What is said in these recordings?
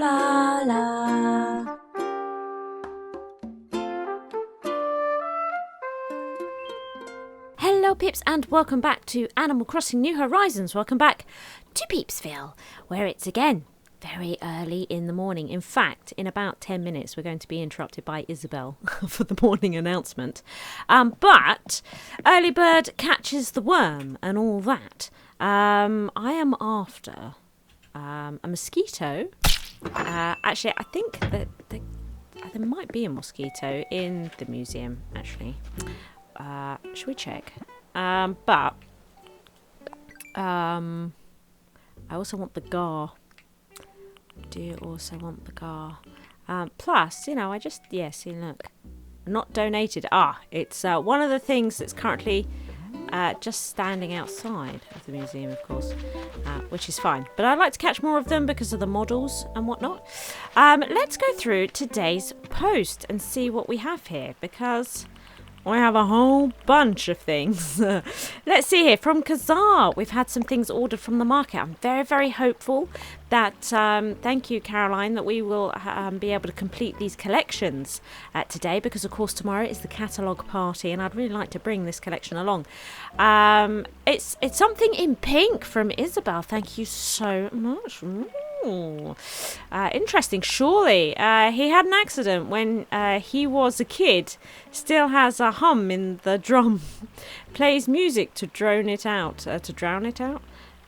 Blarla. Hello Pips and welcome back to Animal Crossing New Horizons. Welcome back to Peepsville, where it's again very early in the morning. In fact, in about 10 minutes we're going to be interrupted by Isabel for the morning announcement. But early bird catches the worm and all that. I am after a mosquito. Actually, I think that there might be a mosquito in the museum, actually. Should we check? But I also want the gar. Do you also want the gar? Plus, see, look. Not donated. It's one of the things that's currently just standing outside of the museum, of course, which is fine. But I'd like to catch more of them because of the models and whatnot. Let's go through today's post and see what we have here, because we have a whole bunch of things. Let's see here. From Kazar, we've had some things ordered from the market. I'm very, very hopeful that, thank you, Caroline, that we will be able to complete these collections today, because, of course, tomorrow is the catalogue party, and I'd really like to bring this collection along. It's something in pink from Isabel. Thank you so much. Interesting. Surely he had an accident when he was a kid. Still has a hum in the drum. Plays music to drown it out.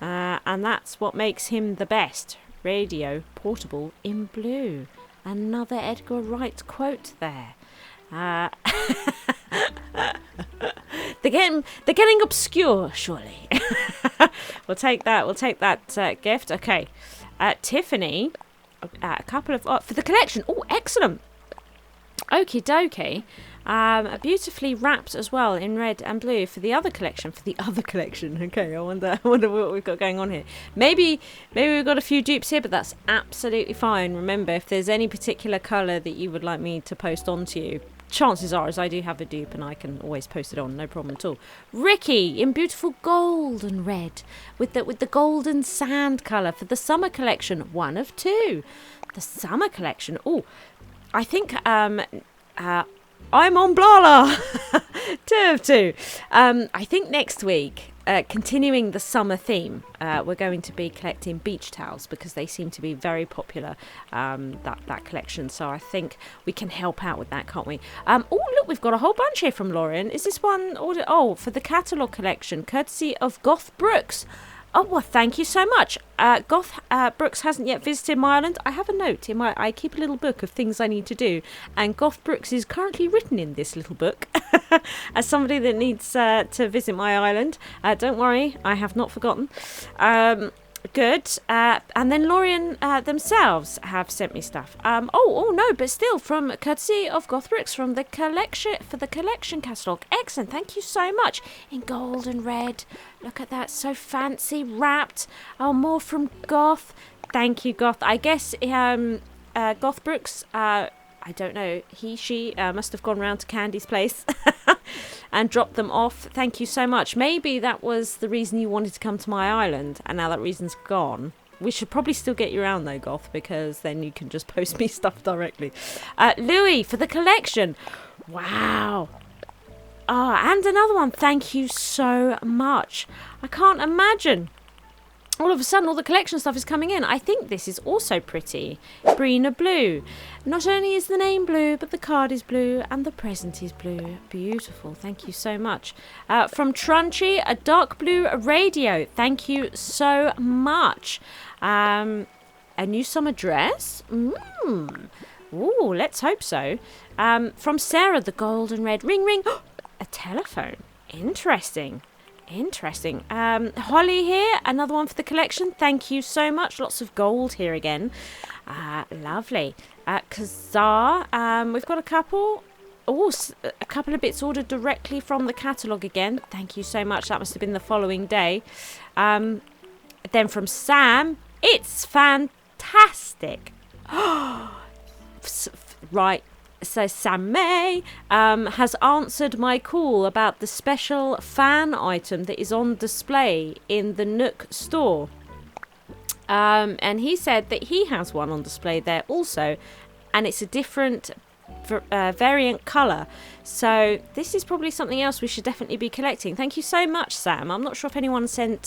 And that's what makes him the best. Radio portable in blue. Another Edgar Wright quote there. They're getting obscure, surely. We'll take that gift. Okay. Tiffany, a couple of for the collection. Oh, excellent. Okie dokie. Beautifully wrapped as well in red and blue for the other collection. Okay, I wonder what we've got going on here. Maybe we've got a few dupes here, but that's absolutely fine. Remember, if there's any particular colour that you would like me to post onto you, chances are I do have a dupe and I can always post it on, no problem at all. Ricky in beautiful gold and red with the golden sand colour for the summer collection. One of two. The summer collection. Oh, I think I'm on Blarla. 2 of 2. I think next week, continuing the summer theme, we're going to be collecting beach towels because they seem to be very popular, that collection. So I think we can help out with that, can't we? Oh, look, we've got a whole bunch here from Lauren. Is this one ordered? Oh, for the catalogue collection, courtesy of Goth Brooks. Oh, well, thank you so much. Goth Brooks hasn't yet visited my island. I have a note in I keep a little book of things I need to do, and Goth Brooks is currently written in this little book as somebody that needs to visit my island. Don't worry, I have not forgotten. Good. And then Lorien themselves have sent me stuff. No, but still from courtesy of Goth Brooks from the collection for the collection catalogue. Excellent. Thank you so much. In gold and red. Look at that. So fancy wrapped. Oh, more from Goth. Thank you, Goth. I guess Goth Brooks, I don't know, she must have gone round to Candy's place and dropped them off. Thank you so much. Maybe that was the reason you wanted to come to my island, and now that reason's gone. We should probably still get you around though, Goth, because then you can just post me stuff directly. Louis for the collection. Wow. And another one. Thank you so much. I can't imagine. All of a sudden, all the collection stuff is coming in. I think this is also pretty. Brina Blue. Not only is the name blue, but the card is blue and the present is blue. Beautiful. Thank you so much. From Trunchy, a dark blue radio. Thank you so much. A new summer dress. Ooh, let's hope so. From Sarah, the gold and red ring. A telephone. Interesting. Holly here, another one for the collection. Thank you so much. Lots of gold here again. Lovely. Kazar, we've got a couple. A couple of bits ordered directly from the catalogue again. Thank you so much. That must have been the following day. Then from Sam, it's fantastic. Right. So Sam May has answered my call about the special fan item that is on display in the Nook store. And he said that he has one on display there also, and it's a different variant colour. So this is probably something else we should definitely be collecting. Thank you so much, Sam. I'm not sure if anyone sent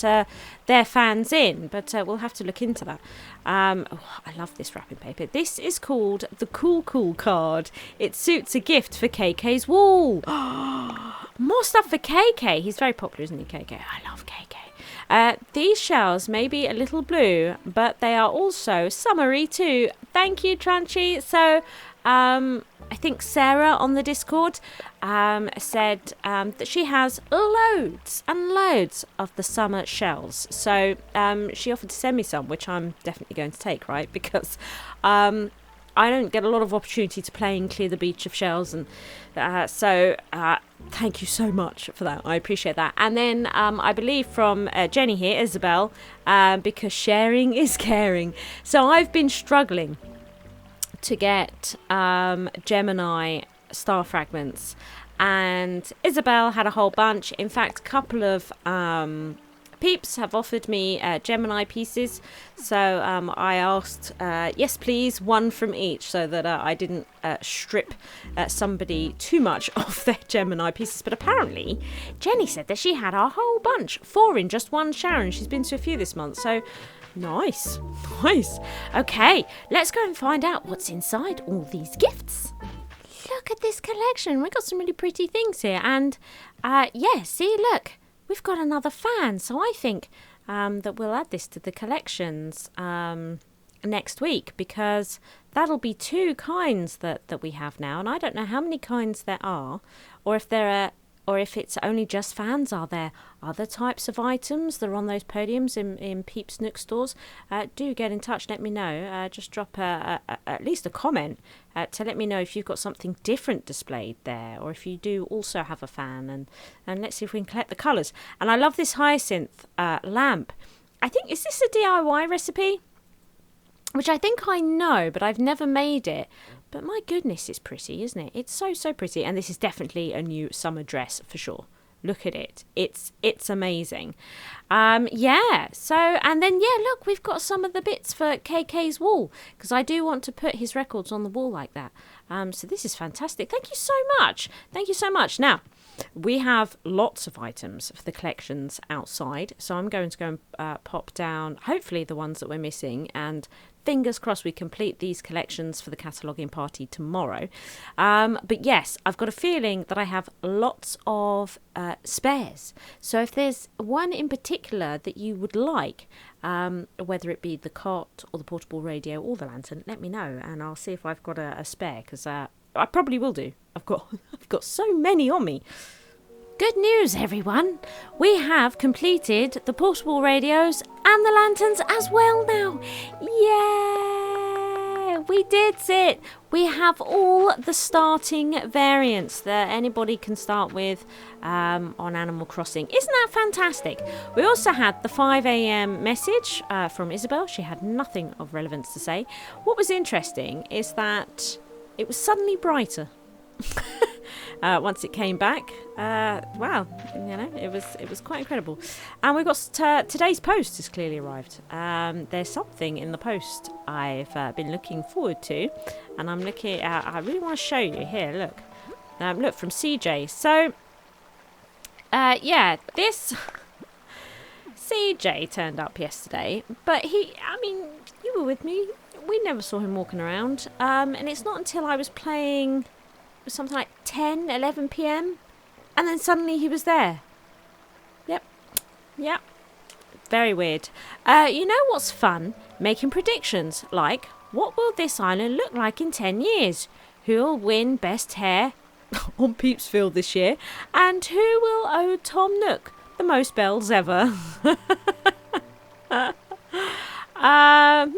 their fans in, but we'll have to look into that. I love this wrapping paper. This is called the Cool card. It suits a gift for KK's wall. More stuff for KK. He's very popular, isn't he, KK? I love KK. These shells may be a little blue, but they are also summery too. Thank you, Trunchy. So I think Sarah on the Discord said that she has loads and loads of the summer shells. So she offered to send me some, which I'm definitely going to take, right? Because I don't get a lot of opportunity to play and clear the beach of shells. And so thank you so much for that. I appreciate that. And then I believe from Jenny here, Isabel, because sharing is caring. So I've been struggling to get Gemini star fragments, and Isabel had a whole bunch. In fact, a couple of Peeps have offered me Gemini pieces, so I asked yes please, one from each, so that I didn't strip somebody too much of their Gemini pieces. But apparently Jenny said that she had a whole bunch, 4 in just one shower, and she's been to a few this month, so nice. Okay, let's go and find out what's inside all these gifts. Look at this collection. We've got some really pretty things here. And yeah, see, look, we've got another fan. So I think that we'll add this to the collections next week, because that'll be 2 kinds that we have now. And I don't know how many kinds there are, or if it's only just fans. Are there other types of items that are on those podiums in Peeps Nook stores? Do get in touch, let me know. Just drop at least a comment to let me know if you've got something different displayed there, or if you do also have a fan, and let's see if we can collect the colours. And I love this hyacinth lamp. I think, is this a DIY recipe? Which I think I know, but I've never made it. But my goodness, it's pretty, isn't it? It's so pretty. And this is definitely a new summer dress for sure. Look at it. It's amazing. Yeah. So, and then, yeah, look, we've got some of the bits for KK's wall, because I do want to put his records on the wall like that. So this is fantastic. Thank you so much. Thank you so much. Now, we have lots of items for the collections outside. So I'm going to go and pop down, hopefully, the ones that we're missing, and fingers crossed we complete these collections for the cataloguing party tomorrow. But yes, I've got a feeling that I have lots of spares. So if there's one in particular that you would like, whether it be the cot or the portable radio or the lantern, let me know, and I'll see if I've got a spare, because I probably will do. I've got so many on me. Good news, everyone. We have completed the portable radios and the lanterns as well now. Yeah, we did it. We have all the starting variants that anybody can start with on Animal Crossing. Isn't that fantastic? We also had the 5 a.m. message from Isabel. She had nothing of relevance to say. What was interesting is that it was suddenly brighter. Once it came back, wow, it was quite incredible. And we've got today's post has clearly arrived. There's something in the post I've been looking forward to, and I'm looking. I really want to show you here. Look from CJ. So, yeah, this CJ turned up yesterday, but you were with me. We never saw him walking around, and it's not until I was playing something like 10, 11 p.m. and then suddenly he was there. Yep. Very weird. You know what's fun? Making predictions, like, what will this island look like in 10 years? Who'll win best hair on Peepsville this year? And who will owe Tom Nook the most bells ever? I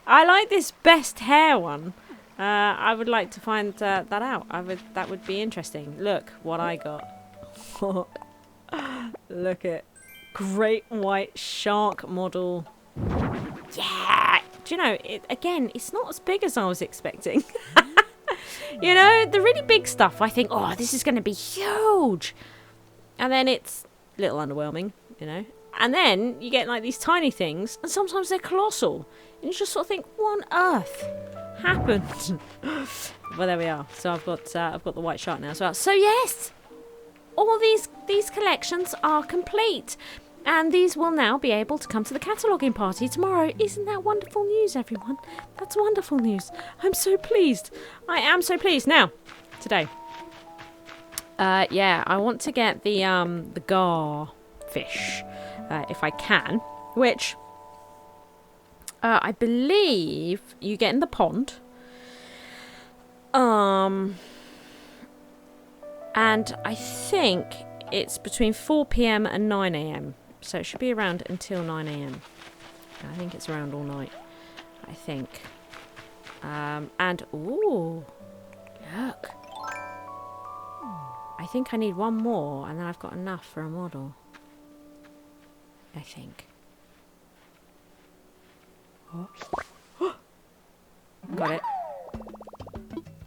like this best hair one. I would like to find that out. That would be interesting. Look what I got. Look at great white shark model. Yeah. Do you know, it's not as big as I was expecting. You know, the really big stuff, I think, oh, this is going to be huge. And then it's a little underwhelming, you know. And then you get like these tiny things, and sometimes they're colossal. And you just sort of think, what on earth happened? Well, there we are. So I've got the white shark now as well. So yes, all these collections are complete. And these will now be able to come to the cataloguing party tomorrow. Isn't that wonderful news, everyone? That's wonderful news. I'm so pleased. I am so pleased. Now, today. Yeah, I want to get the gar fish, if I can. Which, I believe you get in the pond. And I think it's between 4 p.m. and 9 a.m. So it should be around until 9 a.m. I think it's around all night. I think. And, ooh, look. I think I need one more, and then I've got enough for a model. I think. Oh. Got it.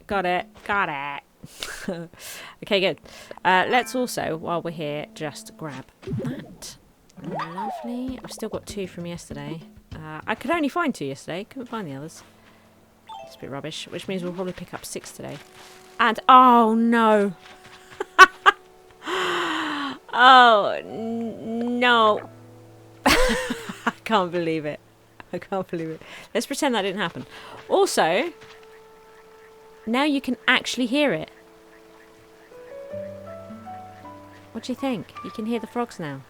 Got it. Got it. Okay, good. Let's also, while we're here, just grab that. Lovely. I've still got 2 from yesterday. I could only find 2 yesterday. Couldn't find the others. It's a bit rubbish, which means we'll probably pick up 6 today. And, oh no. Oh, no. I can't believe it. I can't believe it. Let's pretend that didn't happen. Also, now you can actually hear it. What do you think? You can hear the frogs now.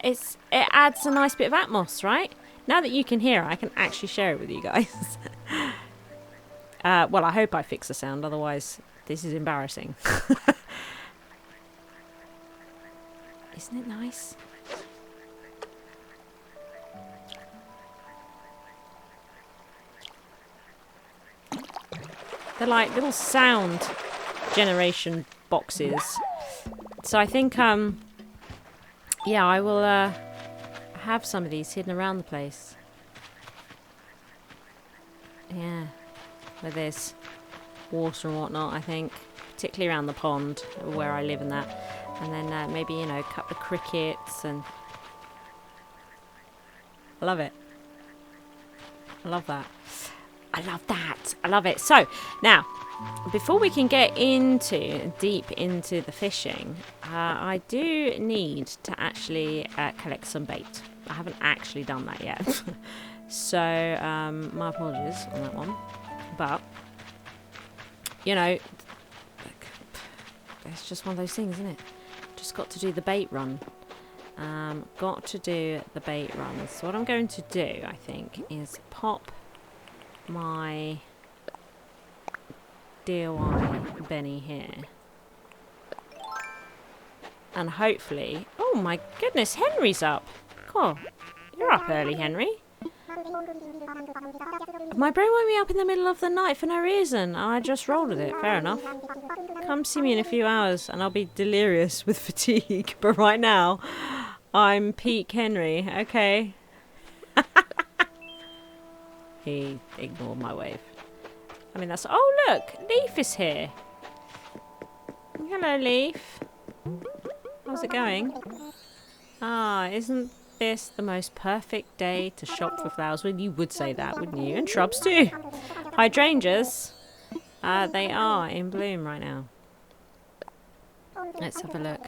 It adds a nice bit of atmos, right? Now that you can hear it, I can actually share it with you guys. Well, I hope I fix the sound, otherwise this is embarrassing. Isn't it nice? They're like little sound generation boxes. So I think, yeah, I will have some of these hidden around the place. Yeah, where there's water and whatnot, I think. Particularly around the pond, where I live and that. And then maybe, you know, a couple of crickets and... I love it. I love that. I love that. I love it. So, now, before we can get deep into the fishing, I do need to actually collect some bait. I haven't actually done that yet. So, my apologies on that one. But, you know, it's just one of those things, isn't it? Just got to do the bait run. Got to do the bait run. So what I'm going to do, I think, is pop my DIY Benny here. And hopefully... Oh my goodness, Henry's up. Cool. You're up early, Henry. My brain woke me up in the middle of the night for no reason. I just rolled with it. Fair enough. Come see me in a few hours and I'll be delirious with fatigue. But right now, I'm peak Henry. Okay. He ignored my wave. I mean, that's... Oh, look! Leaf is here. Hello, Leaf. How's it going? Ah, isn't this the most perfect day to shop for flowers? Well, you would say that, wouldn't you? And shrubs too. Hydrangeas, they are in bloom right now. Let's have a look.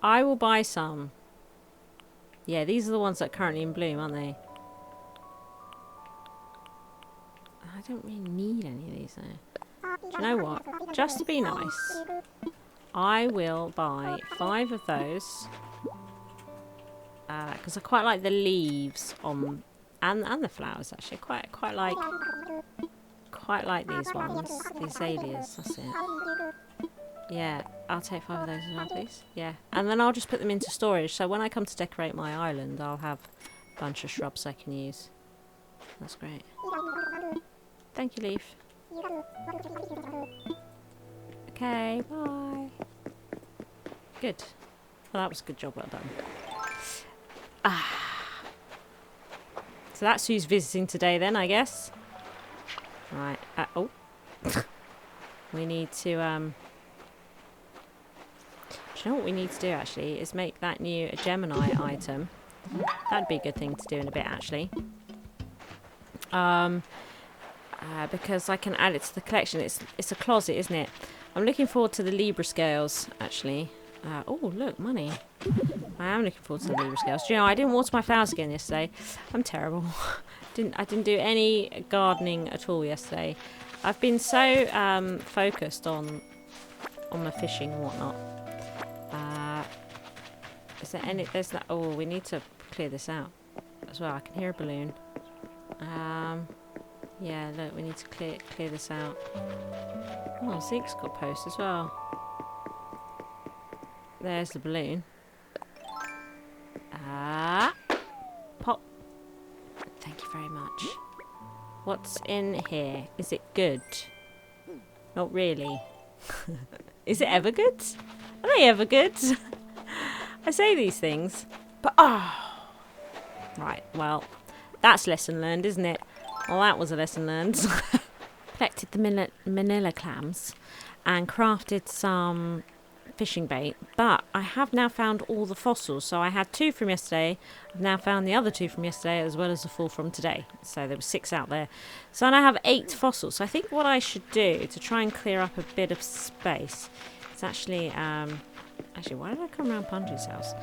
I will buy some. Yeah, these are the ones that are currently in bloom, aren't they? I don't really need any of these though. Do you know what? Just to be nice, I will buy 5 of those. Because I quite like the leaves on, and the flowers actually. Quite like these ones, these azaleas. That's it. Yeah, I'll take 5 of those as well, please. Yeah, and then I'll just put them into storage. So when I come to decorate my island, I'll have a bunch of shrubs I can use. That's great. Thank you, Leaf. Okay, bye. Good. Well, that was a good job, well done. So that's who's visiting today then, I guess. Right. Oh. We need to Do you know what we need to do, actually, is make that new Gemini item. That'd be a good thing to do in a bit, actually. Because I can add it to the collection. It's a closet, isn't it? I'm looking forward to the Libra scales, actually. Oh, look, money. I am looking forward to the Libra scales. Do you know, I didn't water my flowers again yesterday. I'm terrible. I didn't do any gardening at all yesterday. I've been so focused on my fishing and whatnot. Is there any? There's that. Oh, we need to clear this out as well. I can hear a balloon. Yeah, look, we need to clear this out. Oh, Zeke's got posts as well. There's the balloon. Pop. Thank you very much. What's in here? Is it good? Not really. Is it ever good? Are they ever good? I say these things, but right, well, that's lesson learned, isn't it? Well, that was a lesson learned. Collected the manila clams and crafted some fishing bait, but I have now found all the fossils. So I had 2 from yesterday. I've now found the other 2 from yesterday, as well as the 4 from today. So there were 6 out there. So I now have 8 fossils. So I think what I should do to try and clear up a bit of space is actually, why did I come around Punji's house?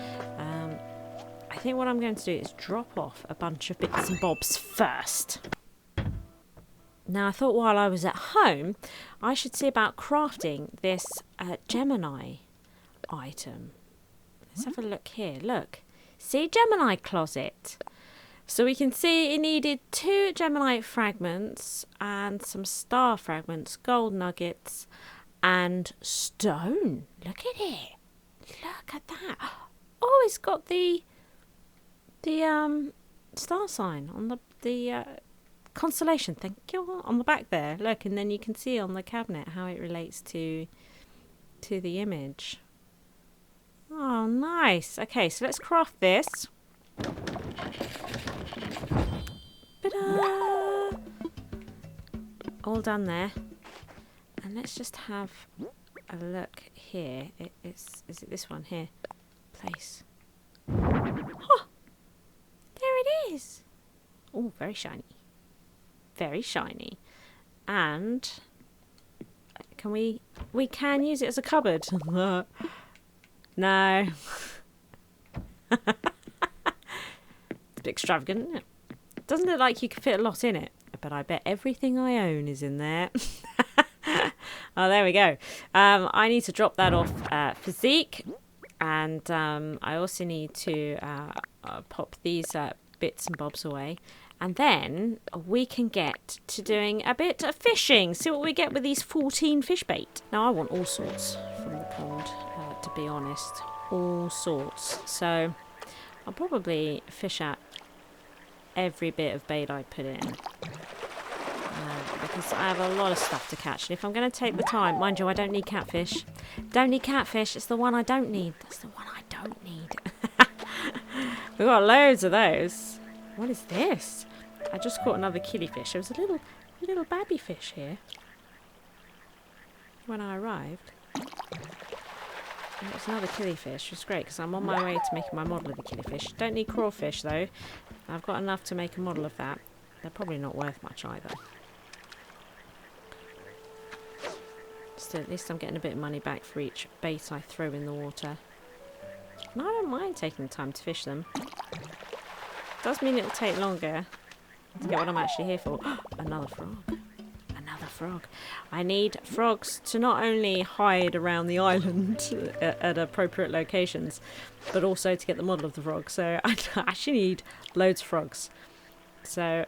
I think what I'm going to do is drop off a bunch of bits and bobs first. Now, I thought while I was at home, I should see about crafting this Gemini item. Let's have a look here. Look. See, Gemini closet. So we can see it needed 2 Gemini fragments and some star fragments, gold nuggets, and stone. Look at it. Look at that. Oh, it's got the star sign on the constellation. Thank you. On the back there. Look, and then you can see on the cabinet how it relates to the image. Oh, nice. Okay, so let's craft this. Ta-da! All done there. And let's just have a look here. Is it this one here? Place. Oh, there it is. Oh, very shiny. Very shiny. And can we can use it as a cupboard. No. It's a bit extravagant, isn't it? Doesn't look like you could fit a lot in it, but I bet everything I own is in there. Oh, there we go. I need to drop that off for Zeke, and I also need to pop these bits and bobs away, and then we can get to doing a bit of fishing. See what we get with these 14 fish bait. Now, I want all sorts from the pond, to be honest. All sorts. So I'll probably fish out every bit of bait I put in. Because I have a lot of stuff to catch. And if I'm going to take the time, mind you, I don't need catfish. Don't need catfish. It's the one I don't need. That's the one I don't need. We've got loads of those. What is this? I just caught another killifish. There was a little babby fish here when I arrived. And it was another killifish. It's great because I'm on my way to making my model of the killifish. Don't need crawfish though. I've got enough to make a model of that. They're probably not worth much either. Still, at least I'm getting a bit of money back for each bait I throw in the water. And I don't mind taking the time to fish them. Does mean it'll take longer to get what I'm actually here for. Another frog. Another frog. I need frogs to not only hide around the island at appropriate locations, but also to get the model of the frog. So I actually need loads of frogs. So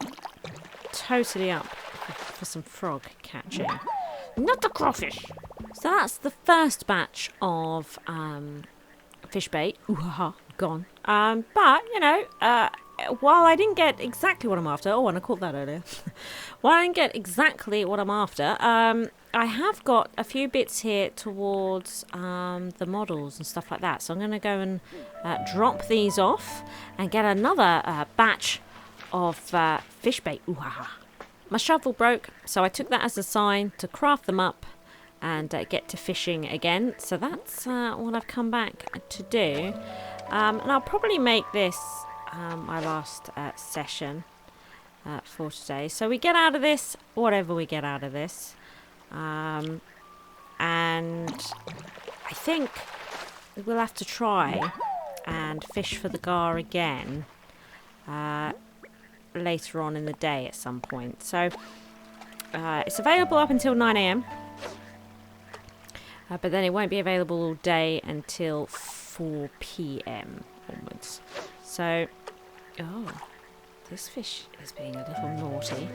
totally up for some frog catching. Not the crawfish. So that's the first batch of fish bait. Ooh, gone. But you know, while I didn't get exactly what I'm after, oh, and I caught that earlier. While I didn't get exactly what I'm after, I have got a few bits here towards the models and stuff like that. So I'm going to go and drop these off and get another batch of fish bait. Ooh, my shovel broke, so I took that as a sign to craft them up and get to fishing again. So that's what I've come back to do. And I'll probably make this my last session for today. So we get out of this whatever we get out of this. And I think we'll have to try and fish for the gar again later on in the day at some point. So it's available up until 9 a.m. But then it won't be available all day until 4 p.m. onwards. So, oh, this fish is being a little naughty.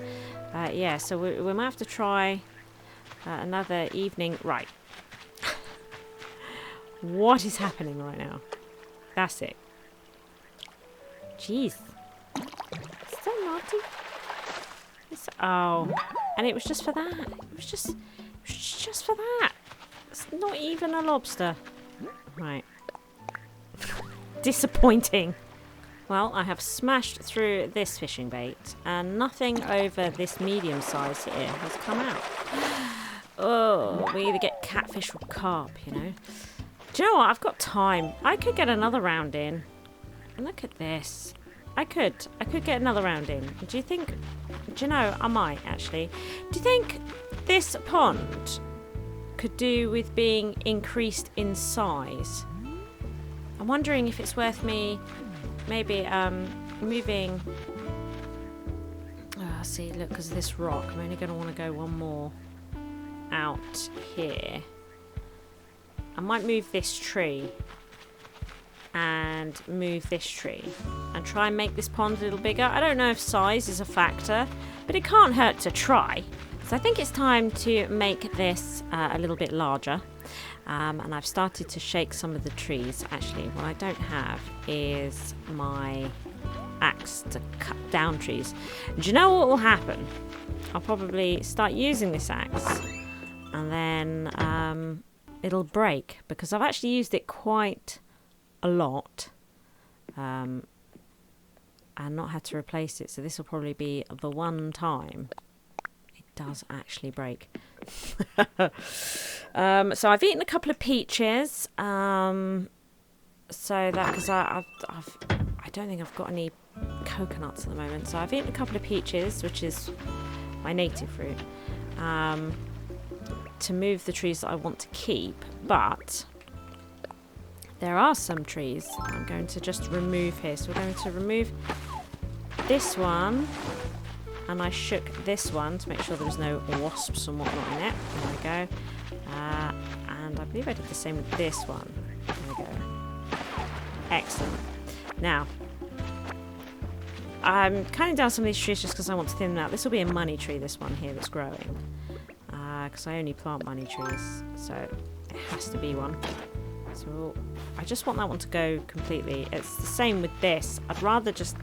Yeah, so we might have to try another evening. Right. What is happening right now? That's it. Jeez. So naughty. Oh, and it was just for that. It was just for that. It's not even a lobster. Right. Disappointing. Well, I have smashed through this fishing bait, and nothing over this medium size here has come out. Oh, we either get catfish or carp, you know. Do you know what? I've got time. I could get another round in. Look at this. I could get another round in. Do you think... Do you know, I might, actually. Do you think this pond could do with being increased in size? I'm wondering if it's worth me maybe moving... Oh, see, look, because of this rock. I'm only going to want to go one more out here. I might move this tree and move this tree and try and make this pond a little bigger. I don't know if size is a factor, but it can't hurt to try. So I think it's time to make this a little bit larger. And I've started to shake some of the trees. Actually, what I don't have is my axe to cut down trees. Do you know what will happen? I'll probably start using this axe and then it'll break because I've actually used it quite a lot and not had to replace it. So this will probably be the one time it does actually break. So I've eaten a couple of peaches. So that because I don't think I've got any coconuts at the moment. So I've eaten a couple of peaches, which is my native fruit, to move the trees that I want to keep. But there are some trees I'm going to just remove here. So we're going to remove this one. And I shook this one to make sure there was no wasps and whatnot in it. There we go. And I believe I did the same with this one. There we go. Excellent. Now, I'm cutting down some of these trees just because I want to thin them out. This will be a money tree, this one here that's growing. Because I only plant money trees. So it has to be one. So I just want that one to go completely. It's the same with this. I'd rather just...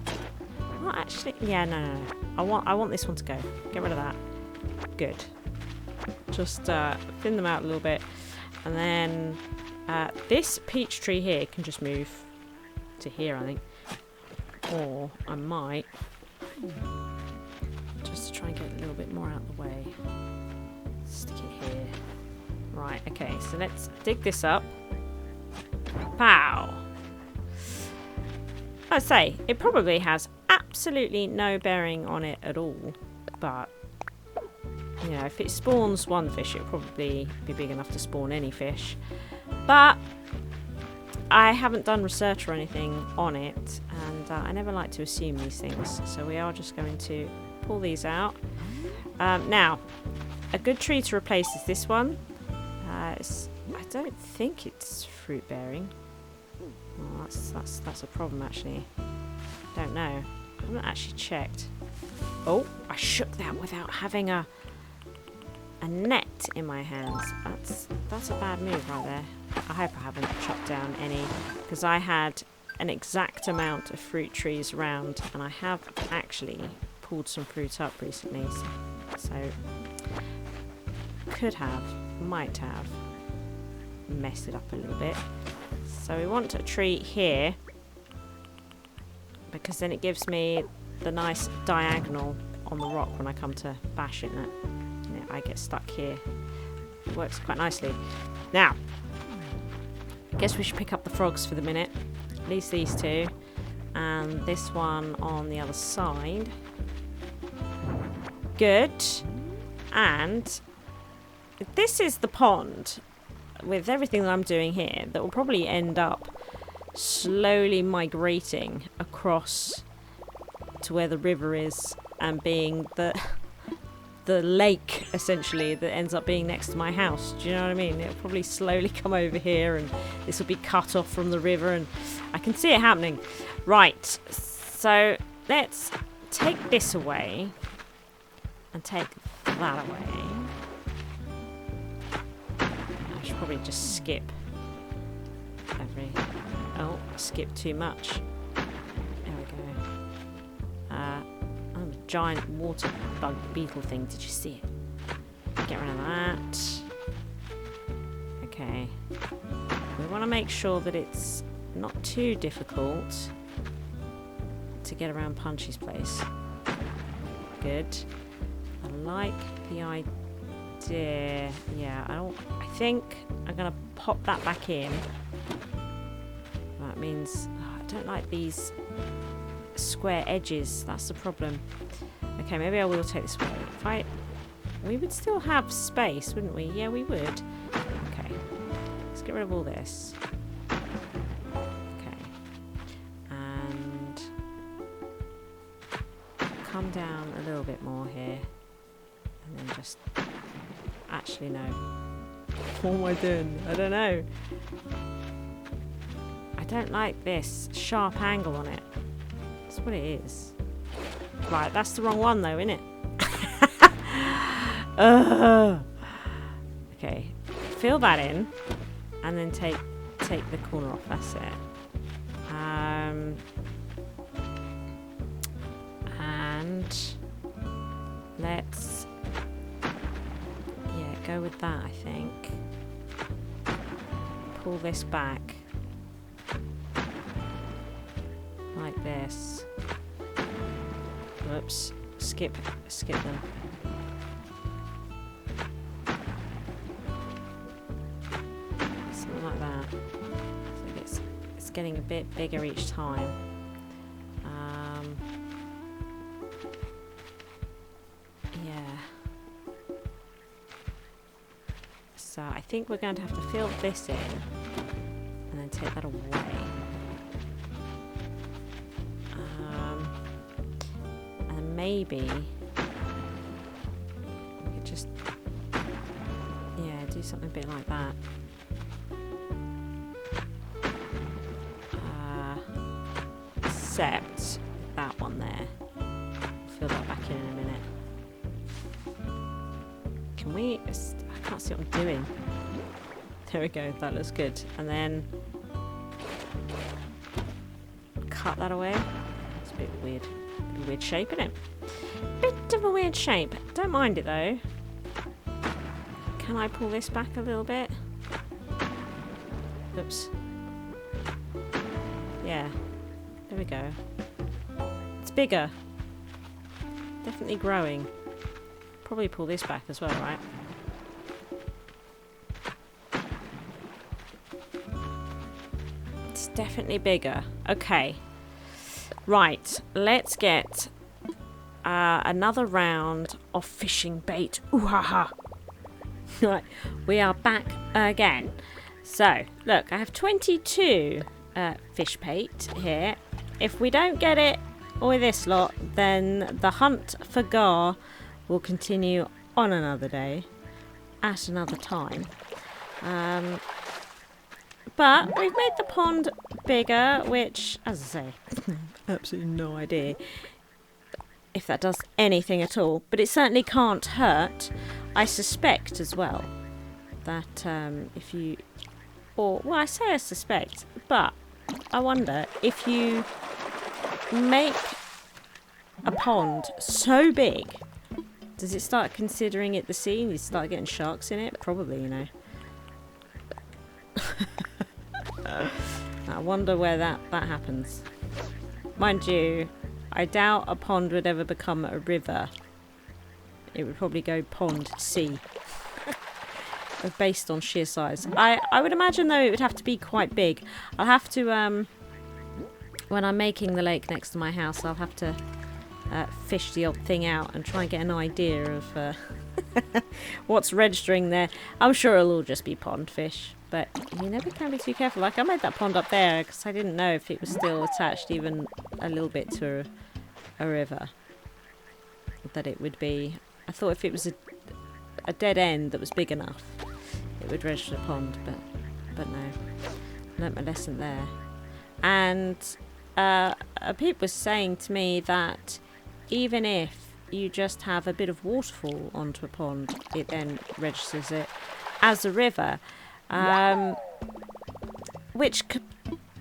Well, actually... Yeah, no. I want this one to go. Get rid of that. Good. Just thin them out a little bit. And then this peach tree here can just move to here, I think. Or I might... Just to try and get a little bit more out of the way. Stick it here. Right, okay. So let's dig this up. Pow! I say, it probably has absolutely no bearing on it at all, but you know, if it spawns one fish, it'll probably be big enough to spawn any fish. But I haven't done research or anything on it, and I never like to assume these things, so we are just going to pull these out. Now, a good tree to replace is this one. I don't think it's fruit bearing. Oh, that's a problem actually. Don't know. I haven't actually checked. Oh, I shook that without having a net in my hands. That's a bad move right there. I hope I haven't chopped down any, because I had an exact amount of fruit trees around, and I have actually pulled some fruit up recently. So could have, might have messed it up a little bit. So we want a tree here, because then it gives me the nice diagonal on the rock when I come to bash it. And I get stuck here. works quite nicely. Now, I guess we should pick up the frogs for the minute. At least these two. And this one on the other side. Good. And this is the pond, with everything that I'm doing here, that will probably end up slowly migrating across to where the river is and being the lake, essentially, that ends up being next to my house. Do you know what I mean? It'll probably slowly come over here and this will be cut off from the river, and I can see it happening. Right, so let's take this away and take that away. I should probably just skip every... Oh, skip too much. There we go. Oh, a giant water bug beetle thing. Did you see it? Get rid of that. Okay. We want to make sure that it's not too difficult to get around Punchy's place. Good. I like the idea. Yeah, I think I'm gonna pop that back in. That means I don't like these square edges. That's the problem. Okay, maybe I will take this away. We would still have space, wouldn't we? Yeah, we would. Okay. Let's get rid of all this. Okay. And come down a little bit more here. And then just... Actually, no. What am I doing? I don't know. I don't like this sharp angle on it. That's what it is. Right, that's the wrong one though, isn't it? Okay, fill that in, and then take the corner off. That's it. And let's go with that. I think pull this back like this. Whoops! Skip them. Something like that. So it's getting a bit bigger each time. Yeah. So I think we're going to have to fill this in and then take that away. And maybe we could just do something a bit like that. Except that one there. Fill that back in a minute. Can we... I can't see what I'm doing. There we go, that looks good. And then cut that away. It's a bit weird. A weird shape, isn't it? Bit of a weird shape. Don't mind it though. Can I pull this back a little bit? Oops. Yeah. There we go. It's bigger. Definitely growing. Probably pull this back as well, right? It's definitely bigger. Okay. Right. Let's get another round of fishing bait. Ooh ha ha. Right. We are back again. So, look, I have 22 fish bait here. If we don't get it with this lot, then the hunt for gar will continue on another day, at another time. But we've made the pond bigger, which, as I say, absolutely no idea if that does anything at all. But it certainly can't hurt. I suspect as well that if you... Well, I say I suspect, but I wonder if you make a pond so big, does it start considering it the sea and you start getting sharks in it? Probably, you know. I wonder where that happens. Mind you, I doubt a pond would ever become a river. It would probably go pond sea. based on sheer size. I would imagine though it would have to be quite big. I'll have to when I'm making the lake next to my house, I'll have to fish the odd thing out and try and get an idea of what's registering there. I'm sure it'll all just be pond fish, but you never can be too careful. Like I made that pond up there because I didn't know if it was still attached even a little bit to a river, that it would be. I thought if it was a dead end that was big enough, it would register a pond, but no. Learnt my lesson there. And a Peep was saying to me that even if you just have a bit of waterfall onto a pond, it then registers it as a river, which could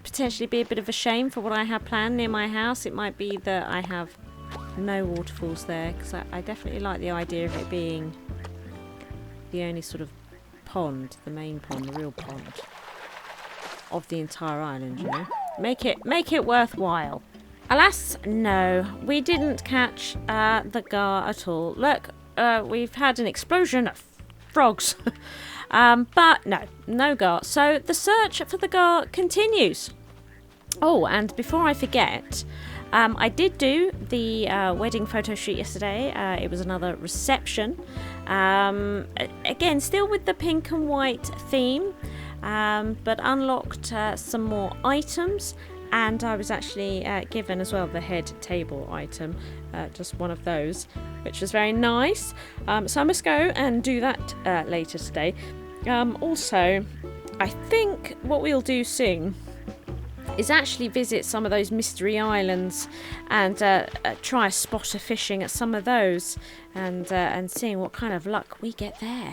potentially be a bit of a shame for what I have planned near my house. It might be that I have no waterfalls there, because I definitely like the idea of it being the only sort of pond, the main pond, the real pond of the entire island, you know. Make it worthwhile. Alas, no, we didn't catch the gar at all. Look, we've had an explosion of frogs, but no gar. So the search for the gar continues. Oh, and before I forget, I did do the wedding photo shoot yesterday. It was another reception. Again, still with the pink and white theme, but unlocked some more items. And I was actually given as well the head table item, just one of those, which was very nice. So I must go and do that later today. Also, I think what we'll do soon is actually visit some of those mystery islands and try spotter fishing at some of those, and seeing what kind of luck we get there.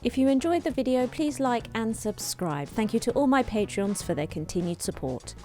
If you enjoyed the video, please like and subscribe. Thank you to all my Patreons for their continued support.